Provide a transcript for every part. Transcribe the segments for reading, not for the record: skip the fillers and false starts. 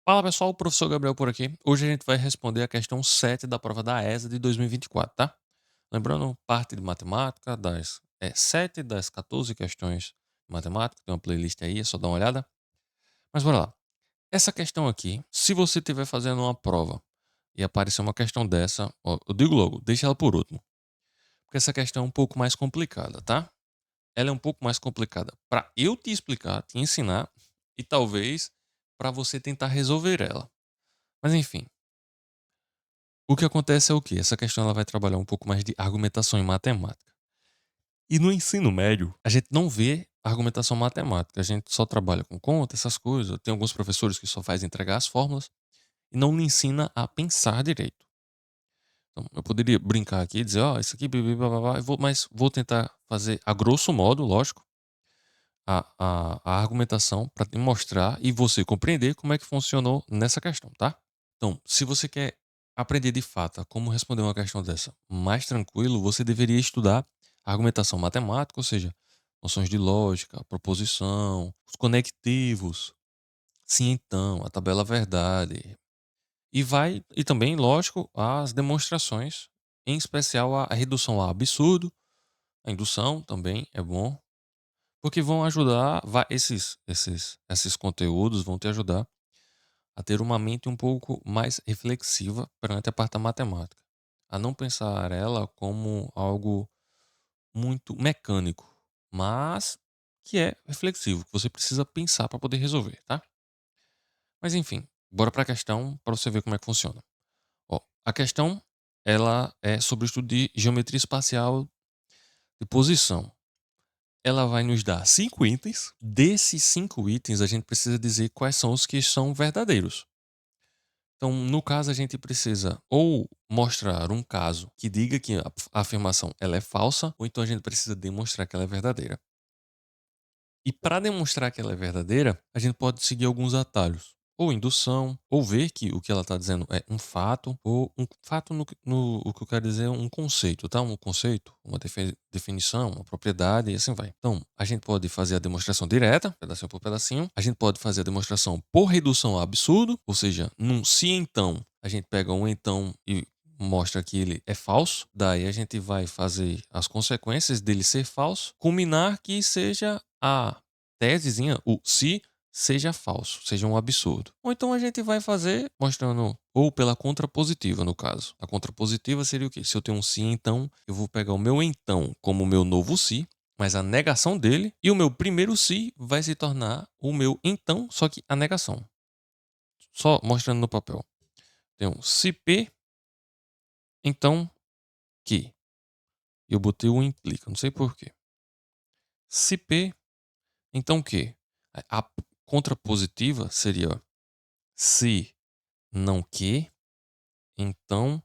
Fala pessoal, o professor Gabriel por aqui. Hoje a gente vai responder a questão 7 da prova da ESA de 2024, tá? Lembrando, parte de matemática, 7 das 14 questões de matemática, tem uma playlist aí, é só dar uma olhada. Mas bora lá. Essa questão aqui, se você estiver fazendo uma prova e aparecer uma questão dessa, ó, eu digo logo, deixa ela por último. Porque essa questão é um pouco mais complicada, tá? Ela é um pouco mais complicada para eu te explicar, te ensinar e talvez para você tentar resolver ela. Mas enfim, o que acontece é o quê? Essa questão ela vai trabalhar um pouco mais de argumentação em matemática. E no ensino médio, a gente não vê argumentação matemática, a gente só trabalha com conta, essas coisas. Tem alguns professores que só fazem entregar as fórmulas e não lhe ensina a pensar direito. Então, eu poderia brincar aqui e dizer, ó, isso aqui, blá, blá, blá, mas vou tentar fazer, a grosso modo, lógico, a argumentação para te mostrar e você compreender como é que funcionou nessa questão, tá? Então, se você quer aprender de fato a como responder uma questão dessa mais tranquilo, você deveria estudar argumentação matemática, ou seja, noções de lógica, proposição, os conectivos, sim então, a tabela verdade. E também, lógico, as demonstrações, em especial a redução a absurdo, a indução também é bom, porque vão ajudar, esses conteúdos vão te ajudar a ter uma mente um pouco mais reflexiva perante a parte da matemática, a não pensar ela como algo muito mecânico, mas que é reflexivo, que você precisa pensar para poder resolver, tá? Mas enfim, bora para a questão para você ver como é que funciona. Ó, a questão ela é sobre o estudo de geometria espacial de posição. Ela vai nos dar 5 itens. Desses 5 itens, a gente precisa dizer quais são os que são verdadeiros. Então, no caso, a gente precisa ou mostrar um caso que diga que a afirmação ela é falsa, ou então a gente precisa demonstrar que ela é verdadeira. E para demonstrar que ela é verdadeira, a gente pode seguir alguns atalhos. Ou indução, ou ver que o que ela está dizendo é um fato, ou um fato o que eu quero dizer é um conceito, tá? Um conceito, uma definição, uma propriedade e assim vai. Então, a gente pode fazer a demonstração direta, pedacinho por pedacinho. A gente pode fazer a demonstração por redução a absurdo, ou seja, num se então, a gente pega um então e mostra que ele é falso. Daí a gente vai fazer as consequências dele ser falso, culminar que seja a tesezinha, o se seja falso, seja um absurdo. Ou então a gente vai fazer mostrando, ou pela contrapositiva no caso. A contrapositiva seria o quê? Se eu tenho um se então, eu vou pegar o meu então como o meu novo se, mas a negação dele, e o meu primeiro se vai se tornar o meu então, só que a negação. Só mostrando no papel. Tem um se P, então que. Eu botei o implica, não sei por quê. Se P, então o quê? A contrapositiva seria se não que, então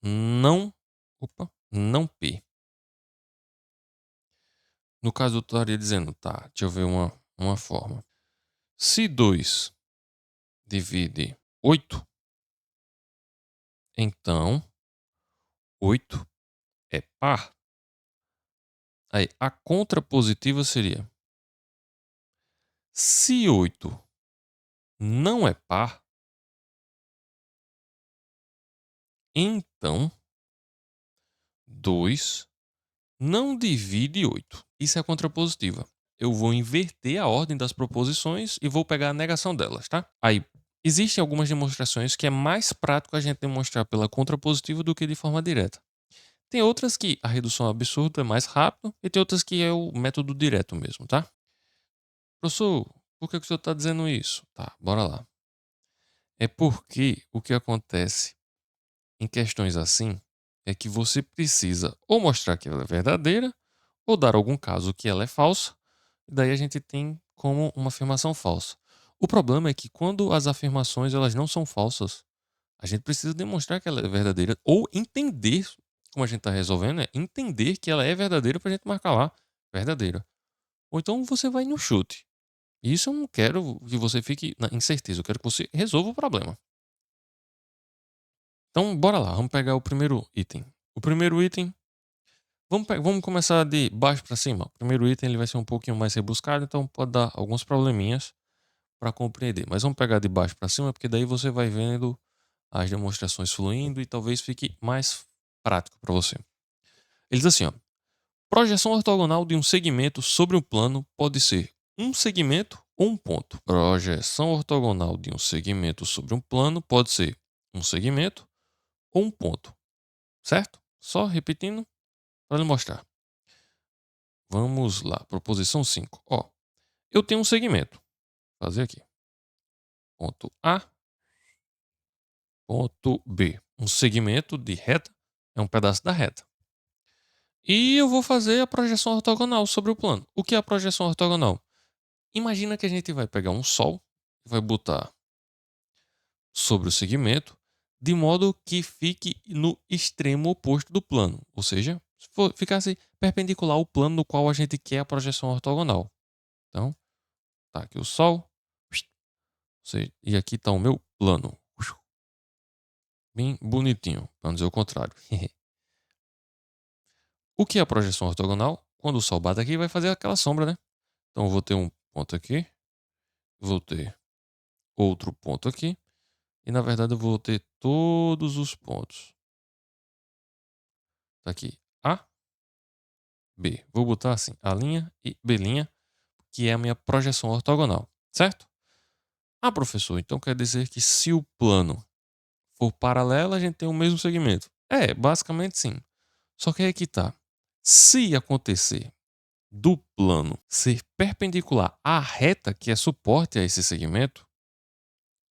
não, não P. No caso, eu estaria dizendo, tá, deixa eu ver uma forma. Se 2 divide 8, então 8 é par. Aí, a contrapositiva seria, se 8 não é par, então 2 não divide 8. Isso é a contrapositiva. Eu vou inverter a ordem das proposições e vou pegar a negação delas, tá? Aí, existem algumas demonstrações que é mais prático a gente demonstrar pela contrapositiva do que de forma direta. Tem outras que a redução ao absurdo é mais rápido e tem outras que é o método direto mesmo, tá? Professor, por que o senhor está dizendo isso? Tá, bora lá. É porque o que acontece em questões assim é que você precisa ou mostrar que ela é verdadeira ou dar algum caso que ela é falsa, e daí a gente tem como uma afirmação falsa. O problema é que quando as afirmações elas não são falsas, a gente precisa demonstrar que ela é verdadeira ou entender como a gente está resolvendo, é entender que ela é verdadeira para a gente marcar lá verdadeira. Ou então você vai no chute. Isso eu não quero que você fique na incerteza, eu quero que você resolva o problema. Então, bora lá, vamos pegar o primeiro item. O primeiro item, vamos começar de baixo para cima. O primeiro item ele vai ser um pouquinho mais rebuscado, então pode dar alguns probleminhas. para compreender. Mas vamos pegar de baixo para cima, porque daí você vai vendo as demonstrações fluindo e talvez fique mais prático para você. Ele diz assim, ó: projeção ortogonal de um segmento sobre um plano pode ser um segmento ou um ponto. Projeção ortogonal de um segmento sobre um plano pode ser um segmento ou um ponto. Certo? Só repetindo para lhe mostrar. Vamos lá, proposição 5. Ó, eu tenho um segmento. Vou fazer aqui. Ponto A, ponto B. Um segmento de reta é um pedaço da reta. E eu vou fazer a projeção ortogonal sobre o plano. O que é a projeção ortogonal? Imagina que a gente vai pegar um sol e vai botar sobre o segmento de modo que fique no extremo oposto do plano. Ou seja, se ficasse perpendicular ao plano no qual a gente quer a projeção ortogonal. Então, tá aqui o sol. E aqui está o meu plano. Bem bonitinho, para não dizer o contrário. O que é a projeção ortogonal? Quando o sol bate aqui, vai fazer aquela sombra, né? Então eu vou ter um ponto aqui, vou ter outro ponto aqui, e na verdade eu vou ter todos os pontos. Tá aqui A, B. Vou botar assim, A' e B', que é a minha projeção ortogonal, certo? Ah, professor, então quer dizer que se o plano for paralelo, a gente tem o mesmo segmento. É, basicamente sim. Só que aí que tá. Se acontecer do plano ser perpendicular à reta que é suporte a esse segmento,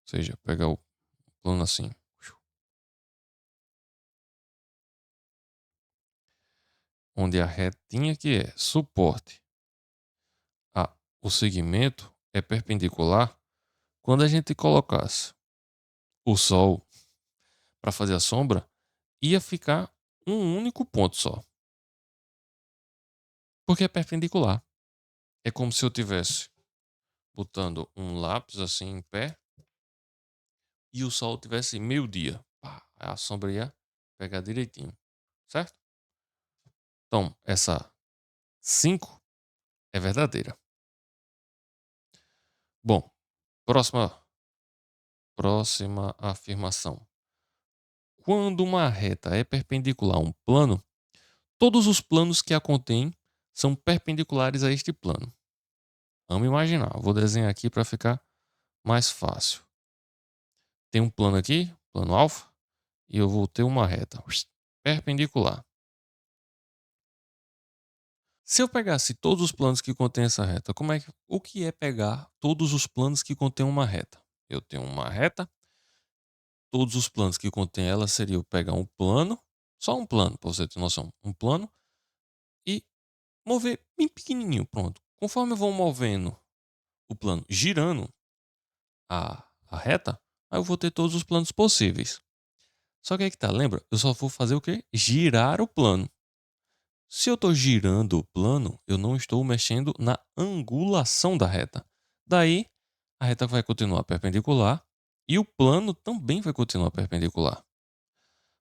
ou seja, pegar o plano assim, onde a retinha que é suporte a o segmento é perpendicular, quando a gente colocasse o sol para fazer a sombra, ia ficar um único ponto só. Porque é perpendicular. É como se eu tivesse botando um lápis assim em pé e o sol tivesse meio-dia. A sombra ia pegar direitinho, certo? Então, essa 5 é verdadeira. Bom, próxima afirmação. Quando uma reta é perpendicular a um plano, todos os planos que a contêm são perpendiculares a este plano. Vamos imaginar. Vou desenhar aqui para ficar mais fácil. Tem um plano aqui, plano alfa, e eu vou ter uma reta perpendicular. Se eu pegasse todos os planos que contêm essa reta, o que é pegar todos os planos que contêm uma reta? Eu tenho uma reta, todos os planos que contêm ela seria eu pegar um plano, só um plano, para você ter noção, um plano, e mover bem pequenininho, pronto. Conforme eu vou movendo o plano, girando a reta, aí eu vou ter todos os planos possíveis. Só que aí que tá, lembra? Eu só vou fazer o quê? Girar o plano. Se eu estou girando o plano, eu não estou mexendo na angulação da reta. Daí, a reta vai continuar perpendicular e o plano também vai continuar perpendicular.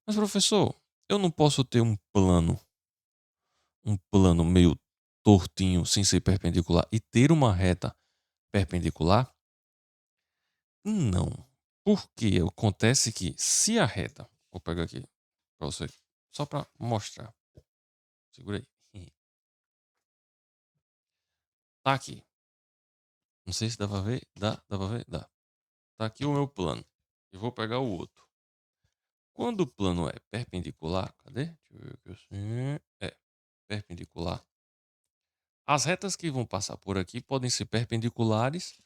Mas, professor, eu não posso ter um plano meio tortinho sem ser perpendicular e ter uma reta perpendicular? Não. Porque acontece que se a reta, vou pegar aqui para você, só para mostrar. Segura aí. Tá aqui. Não sei se dá pra ver. Dá pra ver? Dá. Tá aqui o meu plano. E vou pegar o outro. Quando o plano é perpendicular, cadê? Deixa eu ver aqui assim. É, perpendicular. As retas que vão passar por aqui podem ser perpendiculares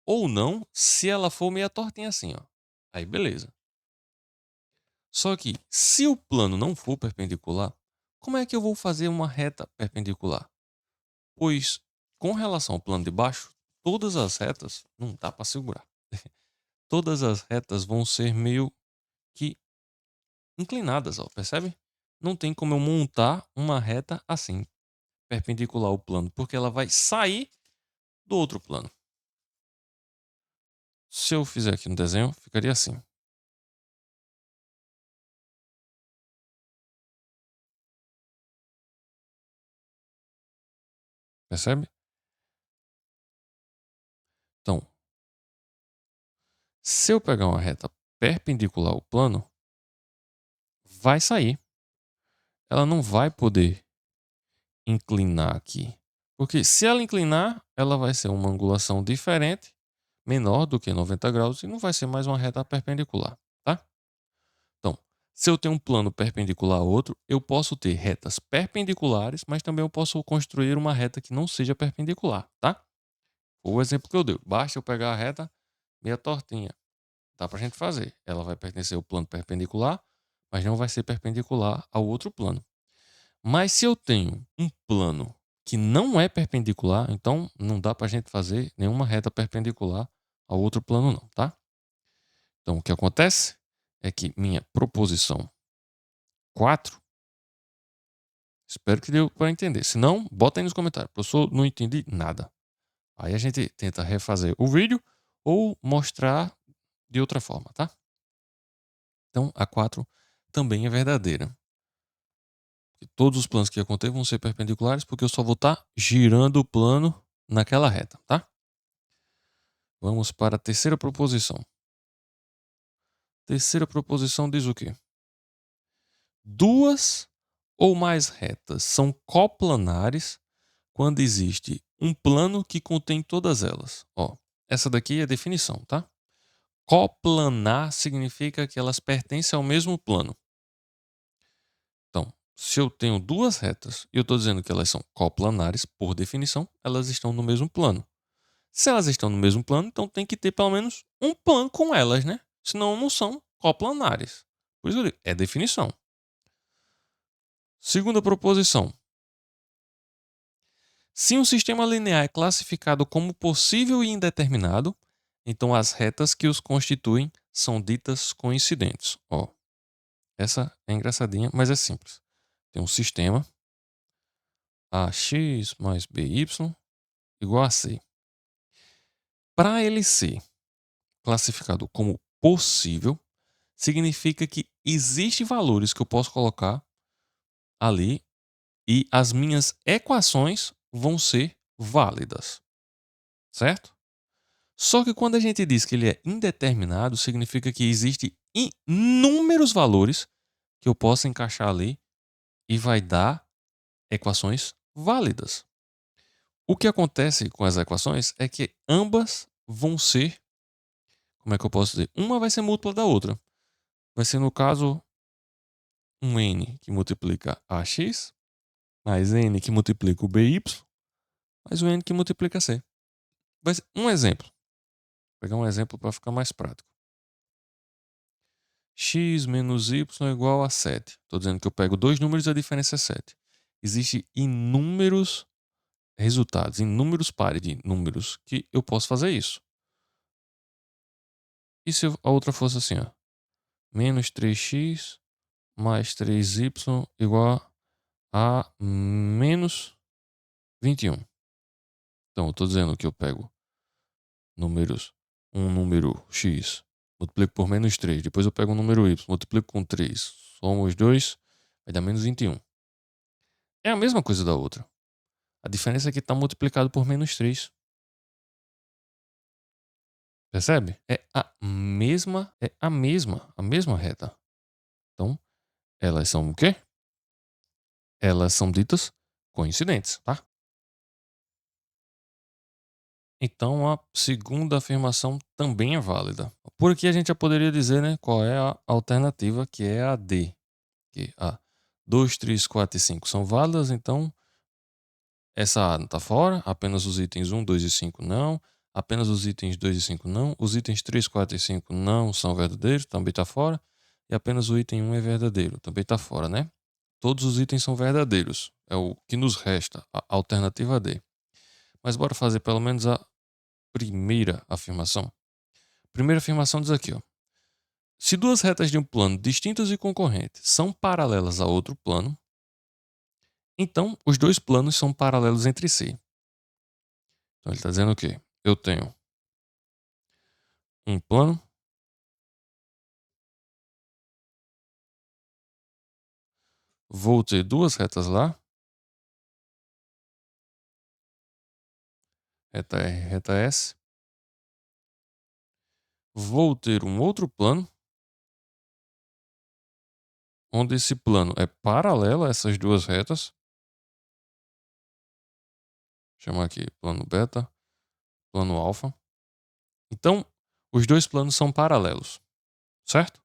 ou não, se ela for meia tortinha assim, ó. Aí beleza. Só que se o plano não for perpendicular, como é que eu vou fazer uma reta perpendicular? Pois, com relação ao plano de baixo, todas as retas não dá para segurar. Todas as retas vão ser meio que inclinadas, ó, percebe? Não tem como eu montar uma reta assim, perpendicular ao plano, porque ela vai sair do outro plano. Se eu fizer aqui no desenho, ficaria assim. Percebe? Então, Se eu pegar uma reta perpendicular ao plano, vai sair. Ela não vai poder inclinar aqui. Porque se ela inclinar, ela vai ser uma angulação diferente, menor do que 90 graus, e não vai ser mais uma reta perpendicular, tá? Então, se eu tenho um plano perpendicular a outro, eu posso ter retas perpendiculares, mas também eu posso construir uma reta que não seja perpendicular, tá? O exemplo que eu dei, basta eu pegar a reta meia tortinha. Dá pra gente fazer. Ela vai pertencer ao plano perpendicular, mas não vai ser perpendicular ao outro plano. Mas se eu tenho um plano que não é perpendicular, então não dá pra gente fazer nenhuma reta perpendicular ao outro plano não, tá? Então o que acontece é que minha proposição 4, espero que deu para entender. Se não, bota aí nos comentários. Professor, não entendi nada. Aí a gente tenta refazer o vídeo ou mostrar de outra forma, tá? Então a 4 também é verdadeira. Todos os planos que eu contei vão ser perpendiculares porque eu só vou estar girando o plano naquela reta, tá? Vamos para a terceira proposição. Terceira proposição diz o quê? Duas ou mais retas são coplanares quando existe um plano que contém todas elas. Ó, essa daqui é a definição, tá? Coplanar significa que elas pertencem ao mesmo plano. Então, se eu tenho duas retas e eu estou dizendo que elas são coplanares, por definição, elas estão no mesmo plano. Se elas estão no mesmo plano, então tem que ter pelo menos um plano com elas, né? Senão não são coplanares. Por isso eu digo, é definição. Segunda proposição. Se um sistema linear é classificado como possível e indeterminado, então as retas que os constituem são ditas coincidentes. Ó, essa é engraçadinha, mas é simples. Tem um sistema AX mais BY igual a C. Para ele ser classificado como possível, significa que existem valores que eu posso colocar ali e as minhas equações vão ser válidas, certo? Só que quando a gente diz que ele é indeterminado, significa que existe inúmeros valores que eu posso encaixar ali e vai dar equações válidas. O que acontece com as equações é que ambas vão ser, como é que eu posso dizer? Uma vai ser múltipla da outra. Vai ser, no caso, um n que multiplica ax, mais n que multiplica o by, mais o n que multiplica c. Vai ser um exemplo. Vou pegar um exemplo para ficar mais prático. X menos y é igual a 7. Estou dizendo que eu pego dois números e a diferença é 7. Existem inúmeros resultados, inúmeros pares de números que eu posso fazer isso. E se a outra fosse assim, ó? Menos 3x mais 3y igual a menos 21. Então, eu estou dizendo que eu pego um número x, multiplico por menos 3, depois eu pego um número y, multiplico com 3, somo os dois, vai dar menos 21. É a mesma coisa da outra. A diferença é que está multiplicado por menos 3. Percebe? A mesma reta. Então, elas são o quê? Elas são ditas coincidentes, tá? Então, a segunda afirmação também é válida. Por aqui a gente já poderia dizer, né, qual é a alternativa, que é a D. Que a 2, 3, 4 e 5 são válidas, então essa A não está fora, apenas os itens 1, 2 e 5 não, apenas os itens 2 e 5 não, os itens 3, 4 e 5 não são verdadeiros, também está fora, e apenas o item 1 é verdadeiro, também está fora, né? Todos os itens são verdadeiros, é o que nos resta, a alternativa D. Mas bora fazer pelo menos a primeira afirmação. Primeira afirmação diz aqui, ó. Se duas retas de um plano distintas e concorrentes são paralelas a outro plano, então os dois planos são paralelos entre si. Então ele está dizendo o quê? Eu tenho um plano, vou ter duas retas lá, reta R, reta S. vou ter um outro plano, onde esse plano é paralelo a essas duas retas. Vou chamar aqui plano beta, plano alfa. Então, os dois planos são paralelos, certo?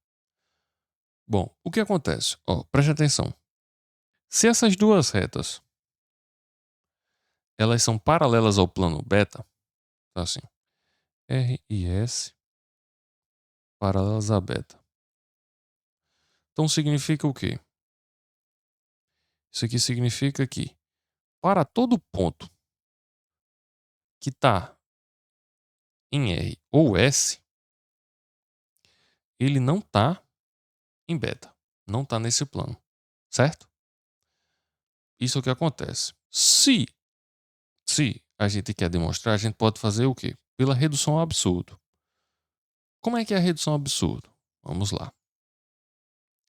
Bom, o que acontece? Ó, preste atenção. Se essas duas retas elas são paralelas ao plano beta, tá assim, R e S paralelas a beta. Então significa o quê? Isso aqui significa que para todo ponto que está em R ou S, ele não está em beta, não está nesse plano, certo? Isso é o que acontece. Se a gente quer demonstrar, a gente pode fazer o quê? Pela redução ao absurdo. Como é que é a redução ao absurdo? Vamos lá.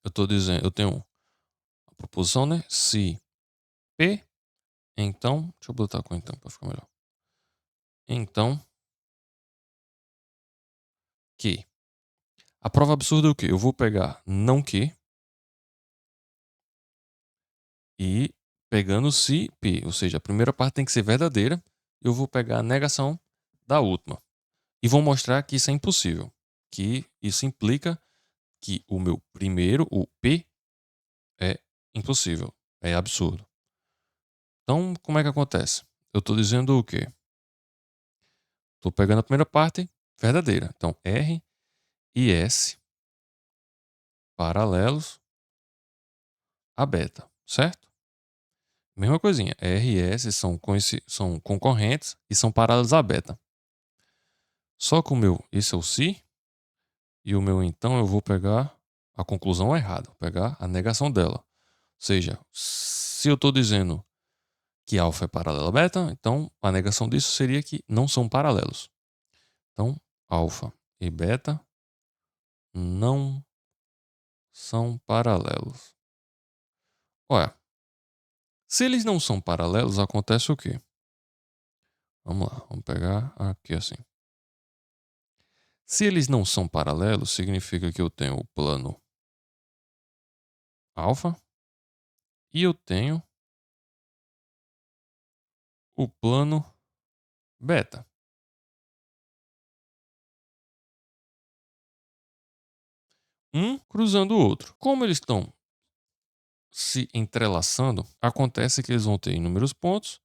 Eu estou dizendo, eu tenho a proposição, né? Se P, então, deixa eu botar com então para ficar melhor. Então, que. A prova absurda é o quê? Eu vou pegar não que e pegando se P, ou seja, a primeira parte tem que ser verdadeira, eu vou pegar a negação da última. E vou mostrar que isso é impossível, que isso implica que o meu primeiro, o P, é impossível, é absurdo. Então, como é que acontece? Eu estou dizendo o quê? Estou pegando a primeira parte verdadeira. Então, R e S paralelos a beta, certo? Mesma coisinha, R e S são concorrentes e são paralelos a beta. Só que o meu, esse é o se, e o meu então eu vou pegar a conclusão errada, vou pegar a negação dela. Ou seja, se eu estou dizendo que alfa é paralelo a beta, então a negação disso seria que não são paralelos. Então, alfa e beta não são paralelos. Olha, se eles não são paralelos, acontece o quê? Vamos lá, vamos pegar aqui assim. Se eles não são paralelos, significa que eu tenho o plano alfa e eu tenho o plano beta. Um cruzando o outro. Como eles estão se entrelaçando, acontece que eles vão ter inúmeros pontos,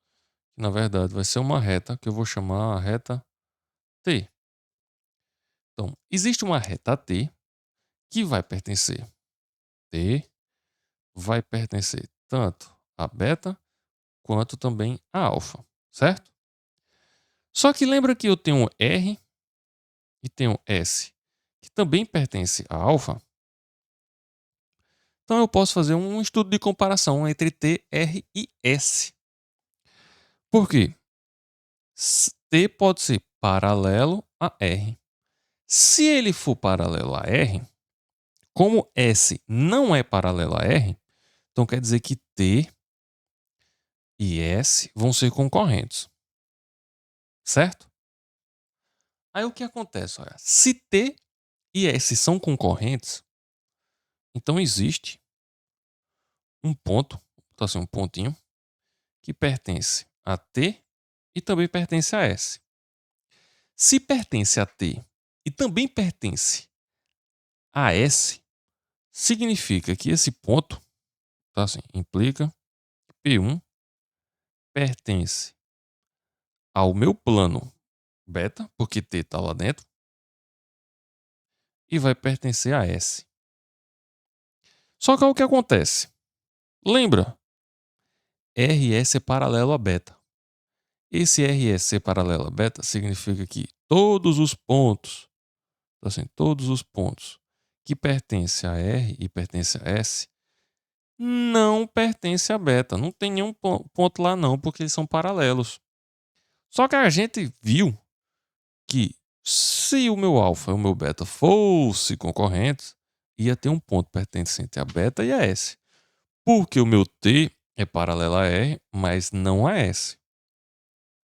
que na verdade vai ser uma reta que eu vou chamar a reta T. Então, existe uma reta T que vai pertencer T, vai pertencer tanto a beta quanto também a alfa, certo? Só que lembra que eu tenho R e tenho S, que também pertence a alfa? Então eu posso fazer um estudo de comparação entre T, R e S. Por quê? T pode ser paralelo a R. Se ele for paralelo a R, como S não é paralelo a R, então quer dizer que T e S vão ser concorrentes. Certo? Aí o que acontece? Olha, se T e S são concorrentes, então existe um ponto, então assim, um pontinho, que pertence a T e também pertence a S. Se pertence a T e também pertence a S, significa que esse ponto, tá assim, implica que P1 pertence ao meu plano beta, porque T está lá dentro, e vai pertencer a S. Só que olha o que acontece. Lembra? RS é paralelo a beta. Esse RS ser paralelo a beta significa que todos os pontos, assim, todos os pontos que pertencem a R e pertencem a S não pertencem a beta. Não tem nenhum ponto lá não, porque eles são paralelos. Só que a gente viu que se o meu alfa e o meu beta fossem concorrentes, ia ter um ponto pertencente a beta e a S. Porque o meu T é paralelo a R, mas não a S.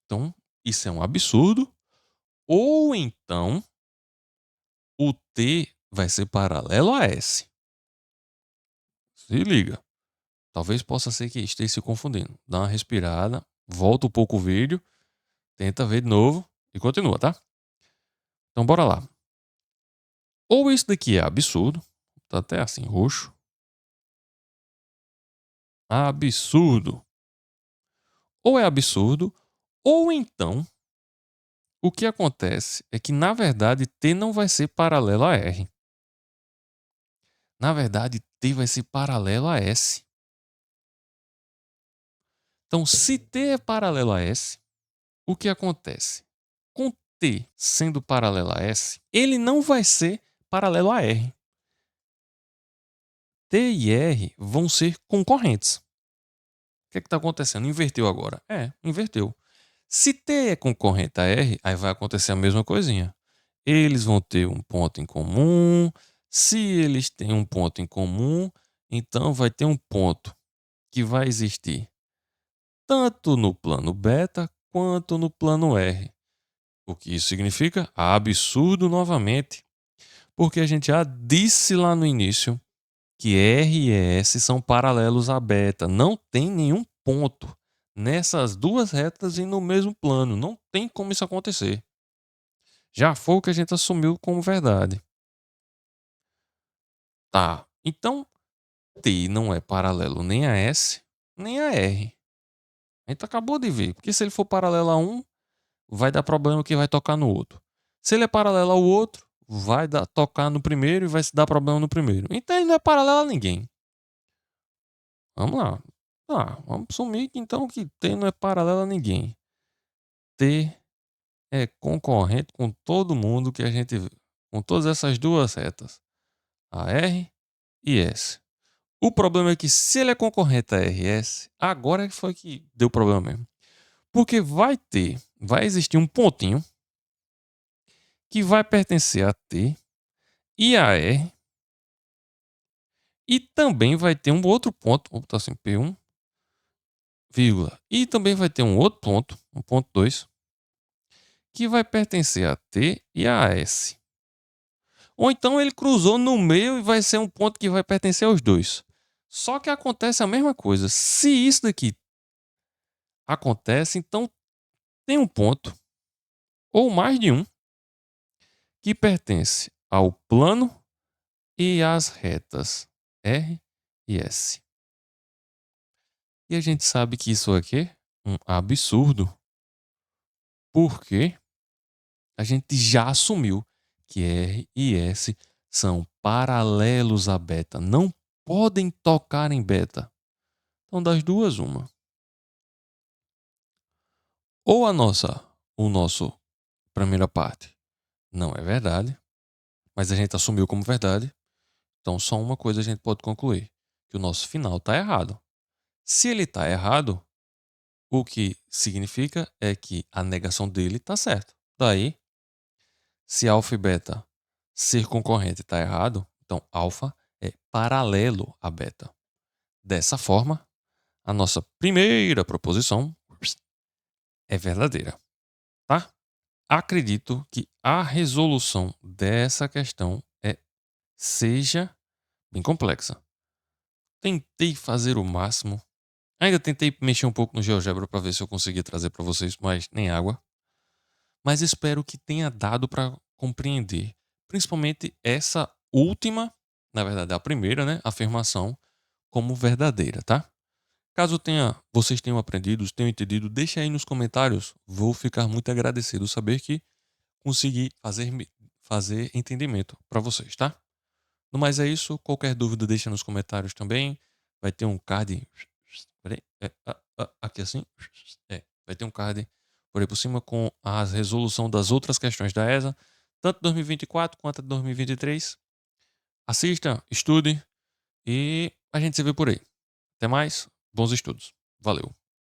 Então, isso é um absurdo. Ou então, o T vai ser paralelo a S. Se liga. Talvez possa ser que esteja se confundindo. Dá uma respirada, volta um pouco o vídeo, tenta ver de novo e continua, tá? Então bora lá. Ou isso daqui é absurdo, tá até assim roxo. Absurdo. Ou é absurdo, ou então o que acontece é que na verdade T não vai ser paralelo a R. Na verdade T vai ser paralelo a S. Então se T é paralelo a S, o que acontece? Com T sendo paralelo a S, ele não vai ser paralelo a R. T e R vão ser concorrentes. O que está acontecendo? Inverteu agora. Inverteu. Se T é concorrente a R, aí vai acontecer a mesma coisinha. Eles vão ter um ponto em comum. Se eles têm um ponto em comum, então vai ter um ponto que vai existir tanto no plano beta quanto no plano R. O que isso significa? Absurdo novamente. Porque a gente já disse lá no início que R e S são paralelos a beta. Não tem nenhum ponto nessas duas retas e no mesmo plano. Não tem como isso acontecer. Já foi o que a gente assumiu como verdade. Tá, então T não é paralelo nem a S, nem a R. A gente acabou de ver. Porque se ele for paralelo a um, vai dar problema que vai tocar no outro. Se ele é paralelo ao outro, vai tocar no primeiro e vai se dar problema no primeiro. Então ele não é paralelo a ninguém. Vamos lá. Vamos assumir que então que T não é paralelo a ninguém. T é concorrente com todo mundo que a gente vê. Com todas essas duas retas. A R e S. O problema é que se ele é concorrente a RS, agora foi que deu problema mesmo. Porque vai existir um pontinho que vai pertencer a T e a R. E também vai ter um outro ponto, vou botar assim, P1, vírgula. E também vai ter um outro ponto, um ponto 2, que vai pertencer a T e a S. Ou então ele cruzou no meio e vai ser um ponto que vai pertencer aos dois. Só que acontece a mesma coisa. Se isso daqui acontece, então tem um ponto, ou mais de um, que pertence ao plano e às retas R e S. E a gente sabe que isso aqui é um absurdo, porque a gente já assumiu que R e S são paralelos a beta, não podem tocar em beta. Então, das duas, uma. Ou o nosso primeira parte não é verdade, mas a gente assumiu como verdade. Então, só uma coisa a gente pode concluir: que o nosso final está errado. Se ele está errado, o que significa é que a negação dele está certa. Daí, se alfa e beta ser concorrente está errado, então alfa é paralelo a beta. Dessa forma, a nossa primeira proposição é verdadeira, tá? Acredito que a resolução dessa questão seja bem complexa. Tentei fazer o máximo. Ainda tentei mexer um pouco no GeoGebra para ver se eu conseguia trazer para vocês, mas nem água. Mas espero que tenha dado para compreender, principalmente essa última, na verdade a primeira, né, afirmação como verdadeira, tá? Caso vocês tenham aprendido, tenham entendido, deixe aí nos comentários. Vou ficar muito agradecido saber que consegui fazer entendimento para vocês, tá? No mais é isso. Qualquer dúvida deixa nos comentários também. Vai ter um card. Peraí. Aqui assim. Vai ter um card por aí por cima com a resolução das outras questões da ESA, tanto 2024 quanto 2023. Assista, estude e a gente se vê por aí. Até mais. Bons estudos. Valeu.